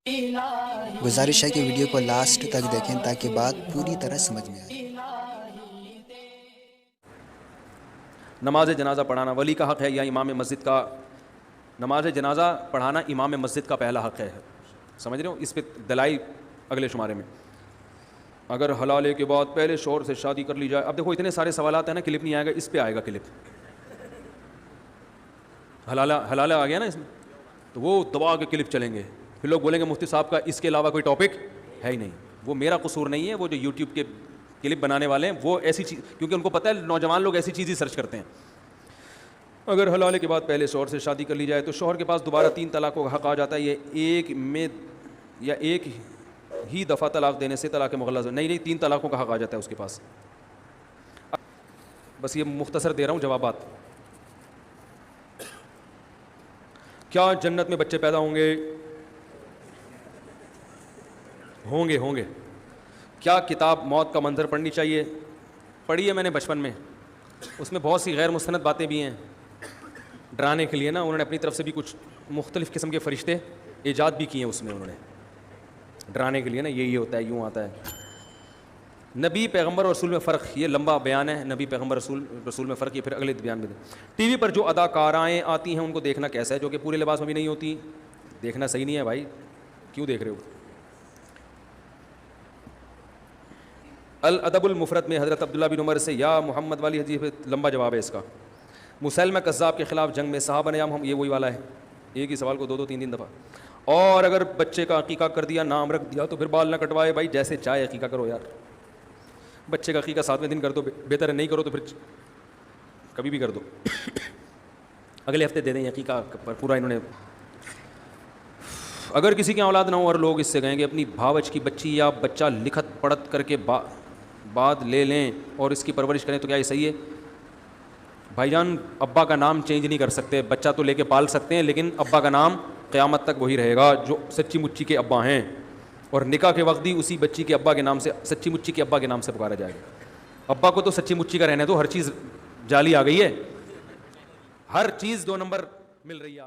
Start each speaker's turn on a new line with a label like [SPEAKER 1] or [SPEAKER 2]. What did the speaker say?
[SPEAKER 1] گزارش ہے کہ ویڈیو کو لاسٹ تک دیکھیں تاکہ بات پوری طرح سمجھ میں آئے۔
[SPEAKER 2] نماز جنازہ پڑھانا ولی کا حق ہے یا امام مسجد کا؟ نماز جنازہ پڑھانا امام مسجد کا پہلا حق ہے، سمجھ رہے ہو؟ اس پہ دلائل اگلے شمارے میں۔ اگر حلالے کے بعد پہلے شوہر سے شادی کر لی جائے، اب دیکھو اتنے سارے سوالات ہیں نا، کلپ نہیں آئے گا، اس پہ آئے گا کلپ۔ حلالہ آ گیا نا اس میں، تو وہ دبا کے کلپ چلیں گے، پھر لوگ بولیں گے مفتی صاحب کا اس کے علاوہ کوئی ٹاپک ہے ہی نہیں۔ وہ میرا قصور نہیں ہے، وہ جو یوٹیوب کے کلپ بنانے والے ہیں وہ ایسی چیز، کیونکہ ان کو پتہ ہے نوجوان لوگ ایسی چیز ہی سرچ کرتے ہیں۔ اگر حلالے کے بعد پہلے شوہر سے شادی کر لی جائے تو شوہر کے پاس دوبارہ 3 طلاقوں کا حق آ جاتا ہے، یہ ایک میں یا ایک ہی دفعہ طلاق دینے سے طلاق مغلظ؟ نہیں، 3 طلاقوں کا حق آ جاتا ہے اس کے پاس۔ بس یہ مختصر دے رہا ہوں جوابات۔ کیا جنت میں بچے پیدا ہوں گے؟ ہوں گے۔ کیا کتاب موت کا منظر پڑھنی چاہیے؟ پڑھی ہے میں نے بچپن میں، اس میں بہت سی غیر مستند باتیں بھی ہیں، ڈرانے کے لیے نا انہوں نے اپنی طرف سے بھی کچھ مختلف قسم کے فرشتے ایجاد بھی کیے ہیں اس میں، انہوں نے ڈرانے کے لیے نا، یہ ہوتا ہے، یوں آتا ہے۔ نبی پیغمبر اور رسول میں فرق، یہ لمبا بیان ہے، نبی پیغمبر رسول میں فرق، یہ پھر اگلے بیان میں دیں۔ ٹی وی پر جو اداکارائیں آتی ہیں ان کو دیکھنا کیسا ہے؟ جو کہ پورے لباس میں بھی نہیں ہوتی، دیکھنا صحیح نہیں ہے بھائی، کیوں دیکھ رہے ہو؟ الادب المفرد میں حضرت عبداللہ بن عمر سے یا محمد والی حدیث پہ لمبا جواب ہے اس کا۔ مسلمہ کذاب کے خلاف جنگ میں صحابہ نے یہ وہی والا ہے، ایک ہی سوال کو 2 3 دفعہ۔ اور اگر بچے کا عقیقہ کر دیا، نام رکھ دیا تو پھر بال نہ کٹوائے بھائی، جیسے چاہے عقیقہ کرو یار، بچے کا عقیقہ 7ویں دن کر دو، بہتر ہے نہیں کرو تو پھر کبھی بھی کر دو، اگلے ہفتے دے دیں عقیقہ پر پورا انہوں نے۔ اگر کسی کی اولاد نہ ہو اور لوگ اس سے کہیں کہ اپنی بھاوج کی بچی یا بچہ لکھت پڑھت کر کے بعد لے لیں اور اس کی پرورش کریں تو کیا یہ صحیح ہے؟ بھائی جان، ابا کا نام چینج نہیں کر سکتے، بچہ تو لے کے پال سکتے ہیں، لیکن ابا کا نام قیامت تک وہی رہے گا جو سچی مچی کے ابا ہیں، اور نکاح کے وقت بھی اسی بچی کے ابا کے نام سے، سچی مچی کے ابا کے نام سے پکارا جائے گا۔ ابا کو تو سچی مچی کا رہنے دو، ہر چیز جعلی آ گئی ہے، ہر چیز 2 نمبر مل رہی ہے۔